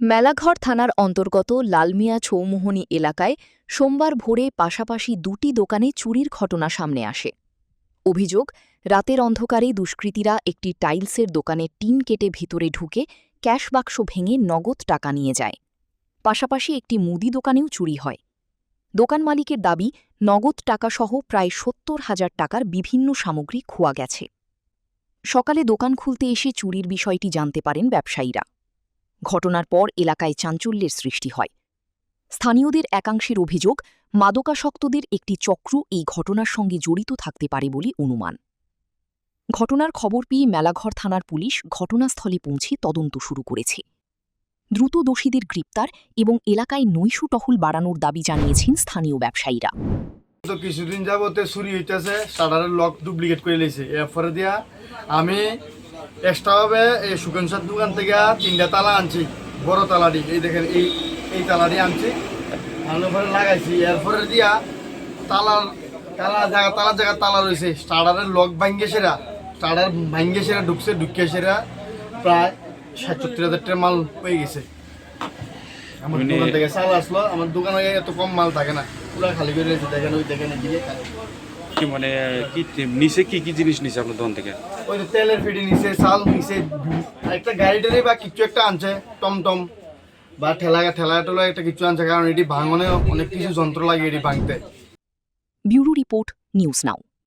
মেলাঘর থানার অন্তর্গত লালমিয়া চৌমুহনী এলাকায় সোমবার ভোরে পাশাপাশি দুটি দোকানে চুরির ঘটনা সামনে আসে। অভিযোগ, রাতের অন্ধকারে দুষ্কৃতীরা একটি টাইলসের দোকানে টিন কেটে ভিতরে ঢুকে ক্যাশ বাক্স ভেঙে নগদ টাকা নিয়ে যায়। পাশাপাশি একটি মুদি দোকানেও চুরি হয়। দোকান মালিকের দাবি, নগদ টাকাসহ প্রায় ৭০,০০০ টাকার বিভিন্ন সামগ্রী খোয়া গেছে। সকালে দোকান খুলতে এসে চুরির বিষয়টি জানতে পারেন ব্যবসায়ীরা। ঘটনার পর এলাকায় চাঞ্চল্যের সৃষ্টি হয়। স্থানীয়দের একাংশের অভিযোগ, মাদকাসক্তদের একটি চক্র এই ঘটনার সঙ্গে জড়িত থাকতে পারে বলে অনুমান। ঘটনার খবর পেয়ে মেলাঘর থানার পুলিশ ঘটনাস্থলে পৌঁছে তদন্ত শুরু করেছে। দ্রুত দোষীদের গ্রেপ্তার এবং এলাকায় নৈশ টহল বাড়ানোর দাবি জানিয়েছেন স্থানীয় ব্যবসায়ীরা। তো কিছুদিন যাবতে চুরি হইতেছে, শাটারের লক ডুপ্লিকেট করে লেছে। এরপরে দিয়া আমি এক্সট্রাভাবে এই সুকেনসার দোকান থেকে 3টা তালা আনছি, বড় তালাটি। এই দেখেন, এই তালাটি আনছি, আনার পরে লাগাইছি। এরপরে দিয়া তালার জায়গা তালা রয়েছে। শাটারের লক ভাঙ্গে সেরা ঢুকছে, ঢুকে সেরা প্রায় ৭৭,০০০ টাকা মাল হয়ে গেছে। আমার দোকান থেকে চাল আসলো, আমার দোকানে এত কম মাল থাকে না, পুরা খালি করে রয়েছে। দেখেন, ওই দেখেন এদিকে কি মানে কি নিচে কি জিনিস নিছে আপনার দোকান থেকে? ওই তেলের ফিটি নিচে, চাল নিচে, একটা গাড়ি বা কিছু একটা আনছে, টমটম বা ঠেলা একটা কিছু আনছে। কারণ এটি ভাঙনে অনেক কিছু যন্ত্র লাগে এটি ভাঙতে। Bureau report, news now.